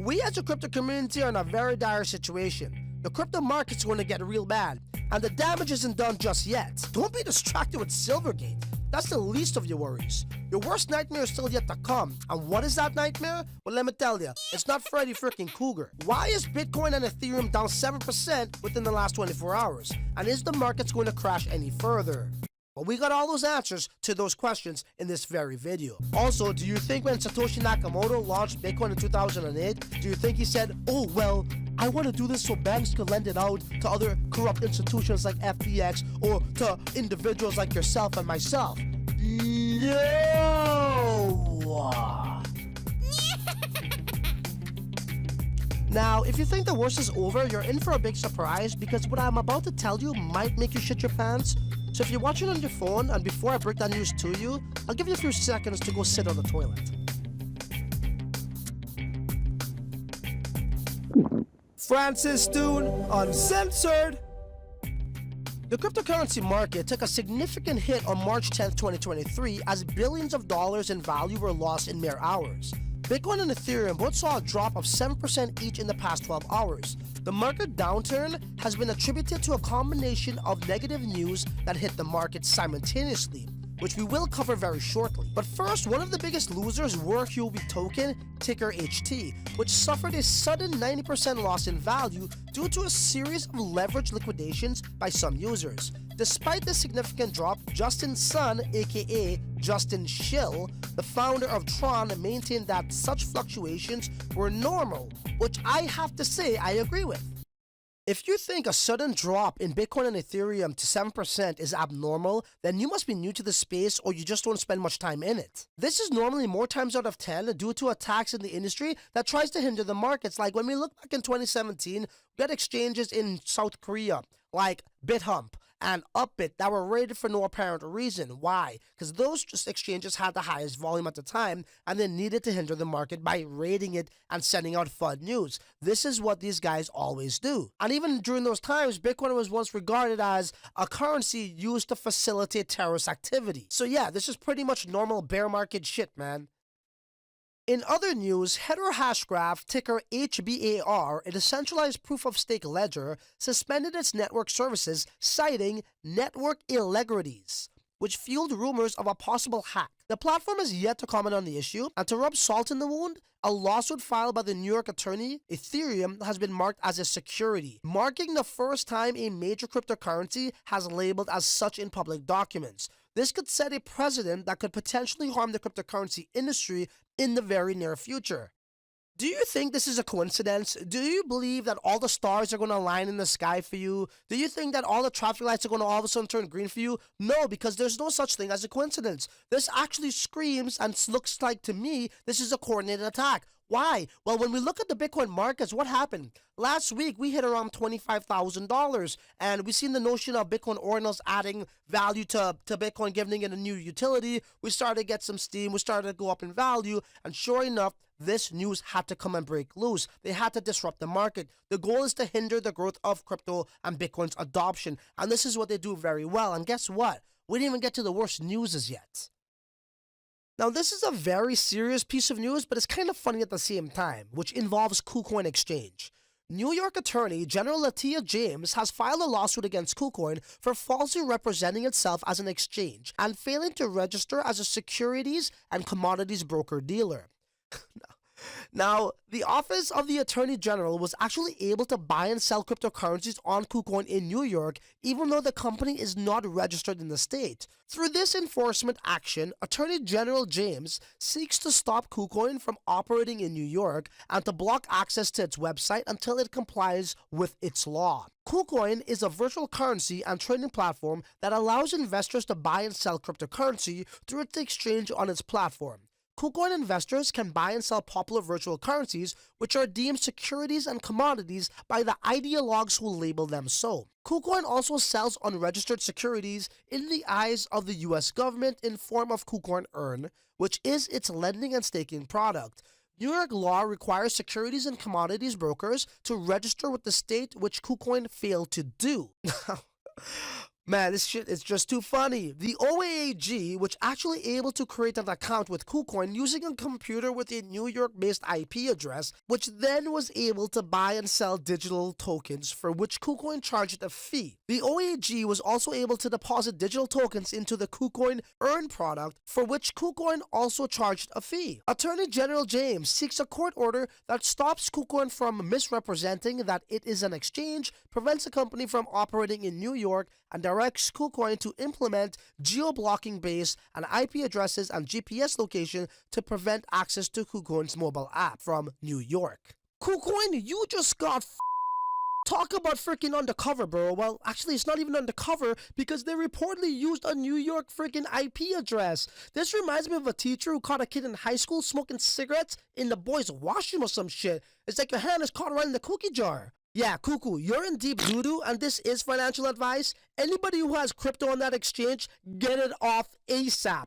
We as a crypto community are in a very dire situation. The crypto market's going to get real bad, and the damage isn't done just yet. Don't be distracted with Silvergate. That's the least of your worries. Your worst nightmare is still yet to come. And what is that nightmare? Well, let me tell you, it's not Freddy freaking Krueger. Why is Bitcoin and Ethereum down 7% within the last 24 hours? And is the market going to crash any further? Well, we got all those answers to those questions in this very video. Also, do you think when Satoshi Nakamoto launched Bitcoin in 2008, do you think he said, oh, well, I want to do this so banks can lend it out to other corrupt institutions like FTX or to individuals like yourself and myself? No! Now, if you think the worst is over, you're in for a big surprise because what I'm about to tell you might make you shit your pants. So if you're watching on your phone and before I break that news to you, I'll give you a few seconds to go sit on the toilet. Francis Dune, Uncensored. The cryptocurrency market took a significant hit on March 10, 2023 as billions of dollars in value were lost in mere hours. Bitcoin and Ethereum both saw a drop of 7% each in the past 12 hours. The market downturn has been attributed to a combination of negative news that hit the market simultaneously, which we will cover very shortly. But first, one of the biggest losers were Huobi token, ticker HT, which suffered a sudden 90% loss in value due to a series of leveraged liquidations by some users. Despite this significant drop, Justin's son, aka Justin Schill, the founder of Tron, maintained that such fluctuations were normal, which I have to say I agree with. If you think a sudden drop in Bitcoin and Ethereum to 7% is abnormal, then you must be new to the space or you just don't spend much time in it. This is normally more times out of 10 due to attacks in the industry that tries to hinder the markets. Like when we look back in 2017, we had exchanges in South Korea like BitHump and Upbit that were rated for no apparent reason. Why? Because those just exchanges had the highest volume at the time and they needed to hinder the market by raiding it and sending out FUD news. This is what these guys always do. And even during those times, Bitcoin was once regarded as a currency used to facilitate terrorist activity. So yeah, this is pretty much normal bear market shit, man. In other news, Hedera Hashgraph, ticker HBAR, a decentralized proof-of-stake ledger, suspended its network services, citing network irregularities, which fueled rumors of a possible hack. The platform has yet to comment on the issue, and to rub salt in the wound, a lawsuit filed by the New York attorney, Ethereum, has been marked as a security, marking the first time a major cryptocurrency has labeled as such in public documents. This could set a precedent that could potentially harm the cryptocurrency industry in the very near future. Do you think this is a coincidence? Do you believe that all the stars are going to align in the sky for you? Do you think that all the traffic lights are going to all of a sudden turn green for you? No, because there's no such thing as a coincidence. This actually screams and looks like to me this is a coordinated attack. Why? Well, when we look at the Bitcoin markets, what happened? Last week, we hit around $25,000, and we've seen the notion of Bitcoin ordinals adding value to Bitcoin, giving it a new utility. We started to get some steam. We started to go up in value, and sure enough, this news had to come and break loose. They had to disrupt the market. The goal is to hinder the growth of crypto and Bitcoin's adoption, and this is what they do very well. And guess what? We didn't even get to the worst news as yet. Now, this is a very serious piece of news, but it's kind of funny at the same time, which involves KuCoin exchange. New York attorney General Letitia James has filed a lawsuit against KuCoin for falsely representing itself as an exchange and failing to register as a securities and commodities broker-dealer. Now, the Office of the Attorney General was actually able to buy and sell cryptocurrencies on KuCoin in New York, even though the company is not registered in the state. Through this enforcement action, Attorney General James seeks to stop KuCoin from operating in New York and to block access to its website until it complies with its law. KuCoin is a virtual currency and trading platform that allows investors to buy and sell cryptocurrency through its exchange on its platform. KuCoin investors can buy and sell popular virtual currencies, which are deemed securities and commodities by the ideologues who label them so. KuCoin also sells unregistered securities in the eyes of the US government in form of KuCoin Earn, which is its lending and staking product. New York law requires securities and commodities brokers to register with the state, which KuCoin failed to do. Man, this shit is just too funny. The OAAG, which actually able to create an account with KuCoin using a computer with a New York-based IP address, which then was able to buy and sell digital tokens for which KuCoin charged a fee. The OAG was also able to deposit digital tokens into the KuCoin Earn product, for which KuCoin also charged a fee. Attorney General James seeks a court order that stops KuCoin from misrepresenting that it is an exchange, prevents the company from operating in New York, and directs KuCoin to implement geo-blocking base and IP addresses and GPS location to prevent access to KuCoin's mobile app from New York. KuCoin, you just got talk about freaking undercover, bro. Well, actually, it's not even undercover because they reportedly used a New York freaking IP address. This reminds me of a teacher who caught a kid in high school smoking cigarettes in the boys' washroom or some shit. It's like your hand is caught right in the cookie jar. Yeah, Cuckoo, you're in deep doo-doo, and this is financial advice. Anybody who has crypto on that exchange, get it off ASAP.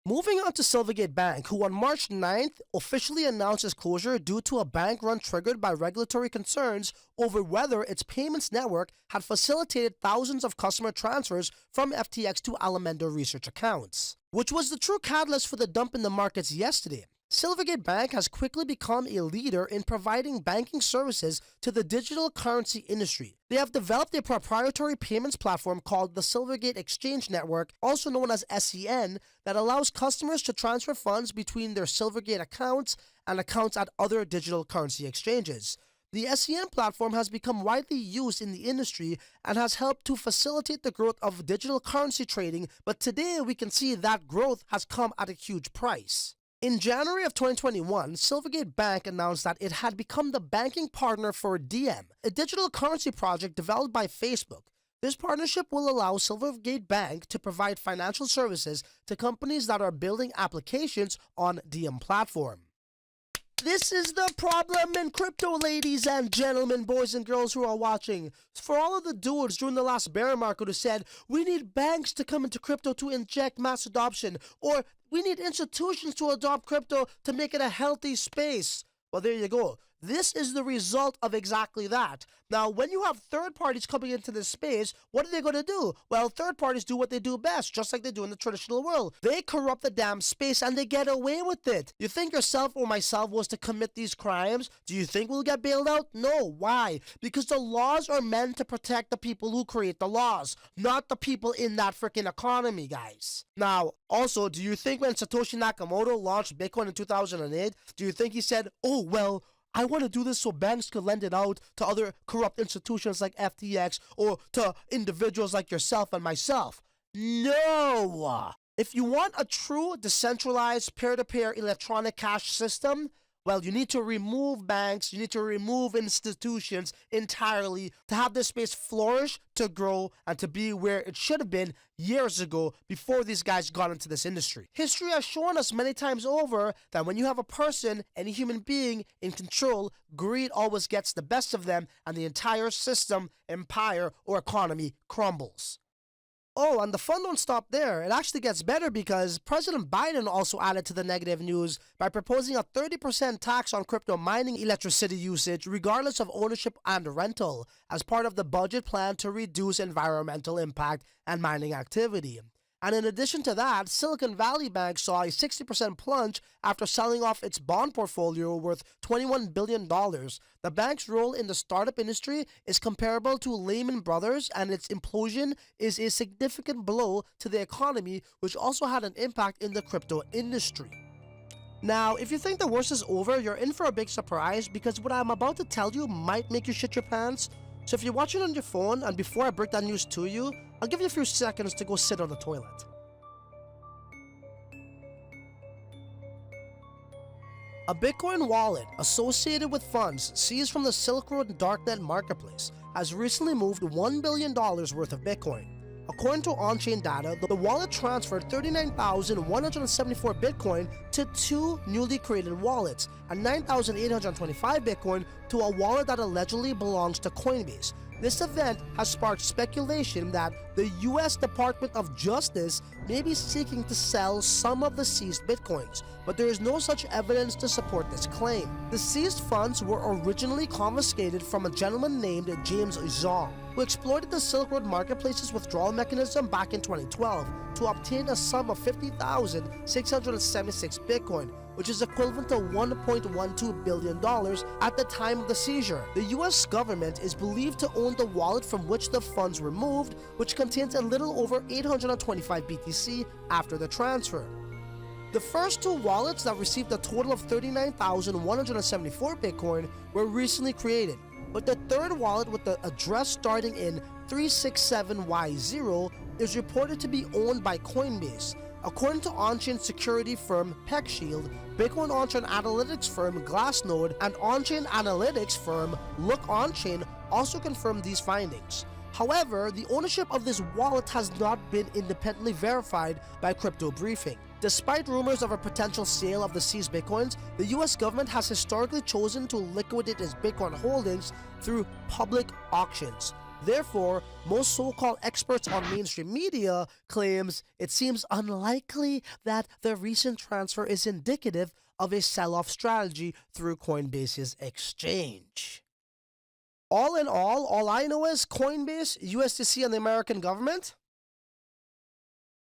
Moving on to Silvergate Bank, who on March 9th officially announced its closure due to a bank run triggered by regulatory concerns over whether its payments network had facilitated thousands of customer transfers from FTX to Alameda Research accounts, which was the true catalyst for the dump in the markets yesterday. Silvergate Bank has quickly become a leader in providing banking services to the digital currency industry. They have developed a proprietary payments platform called the Silvergate Exchange Network, also known as SEN, that allows customers to transfer funds between their Silvergate accounts and accounts at other digital currency exchanges. The SEN platform has become widely used in the industry and has helped to facilitate the growth of digital currency trading, but today we can see that growth has come at a huge price. In January of 2021, Silvergate Bank announced that it had become the banking partner for Diem, a digital currency project developed by Facebook. This partnership will allow Silvergate Bank to provide financial services to companies that are building applications on Diem platform. This is the problem in crypto, ladies and gentlemen, boys and girls who are watching. For all of the dudes during the last bear market who said, we need banks to come into crypto to inject mass adoption, or we need institutions to adopt crypto to make it a healthy space. Well, there you go. This is the result of exactly that. Now, when you have third parties coming into this space, what are they going to do? Well, third parties do what they do best, just like they do in the traditional world. They corrupt the damn space and they get away with it. You think yourself or myself was to commit these crimes? Do you think we'll get bailed out? No. Why? Because the laws are meant to protect the people who create the laws, not the people in that freaking economy, guys. Now, also, do you think when Satoshi Nakamoto launched Bitcoin in 2008, do you think he said, oh, well, I want to do this so banks could lend it out to other corrupt institutions like FTX or to individuals like yourself and myself? No! If you want a true decentralized peer-to-peer electronic cash system, well, you need to remove banks, you need to remove institutions entirely to have this space flourish, to grow, and to be where it should have been years ago before these guys got into this industry. History has shown us many times over that when you have a person, any human being, in control, greed always gets the best of them and the entire system, empire, or economy crumbles. Oh, and the fun don't stop there. It actually gets better because President Biden also added to the negative news by proposing a 30% tax on crypto mining electricity usage regardless of ownership and rental as part of the budget plan to reduce environmental impact and mining activity. And in addition to that, Silicon Valley Bank saw a 60% plunge after selling off its bond portfolio worth $21 billion. The bank's role in the startup industry is comparable to Lehman Brothers, and its implosion is a significant blow to the economy, which also had an impact in the crypto industry. Now, if you think the worst is over, you're in for a big surprise because what I'm about to tell you might make you shit your pants. So if you're watching on your phone, and before I break that news to you, I'll give you a few seconds to go sit on the toilet. A Bitcoin wallet associated with funds seized from the Silk Road Darknet marketplace has recently moved $1 billion worth of Bitcoin. According to on-chain data, the wallet transferred 39,174 Bitcoin to two newly created wallets and 9,825 Bitcoin to a wallet that allegedly belongs to Coinbase. This event has sparked speculation that the US Department of Justice may be seeking to sell some of the seized bitcoins, but there is no such evidence to support this claim. The seized funds were originally confiscated from a gentleman named James Zong, who exploited the Silk Road Marketplace's withdrawal mechanism back in 2012 to obtain a sum of 50,676 bitcoin, which is equivalent to $1.12 billion at the time of the seizure. The US government is believed to own the wallet from which the funds were moved, which contains a little over 825 BTC after the transfer. The first two wallets that received a total of 39,174 bitcoin were recently created, but the third wallet with the address starting in 367Y0 is reported to be owned by Coinbase. According to on-chain security firm PeckShield, Bitcoin on-chain analytics firm Glassnode, and on-chain analytics firm Look On-chain also confirmed these findings. However, the ownership of this wallet has not been independently verified by Crypto Briefing. Despite rumors of a potential sale of the seized bitcoins, the US government has historically chosen to liquidate its Bitcoin holdings through public auctions. Therefore, most so-called experts on mainstream media claims it seems unlikely that the recent transfer is indicative of a sell-off strategy through Coinbase's exchange. All in all I know is Coinbase, USDC, and the American government,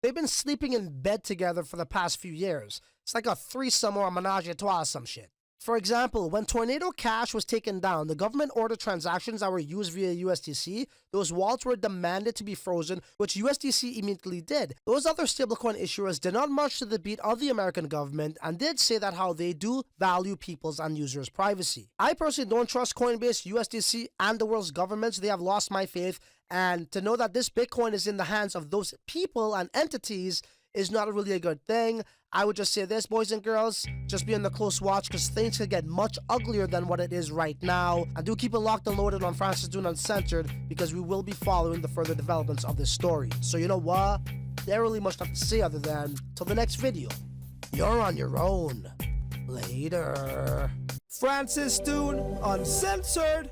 they've been sleeping in bed together for the past few years. It's like a threesome or a menage a trois or some shit. For example, when Tornado Cash was taken down, the government ordered transactions that were used via USDC. Those wallets were demanded to be frozen, which USDC immediately did. Those other stablecoin issuers did not march to the beat of the American government and did say that how they do value people's and users' privacy. I personally don't trust Coinbase, USDC, and the world's governments. They have lost my faith, and to know that this Bitcoin is in the hands of those people and entities is not really a good thing. I would just say this, boys and girls, just be on the close watch because things could get much uglier than what it is right now. And do keep it locked and loaded on Francis Dune Uncensored because we will be following the further developments of this story. So you know what? There really much left to say other than, till the next video, you're on your own. Later. Francis Dune Uncensored.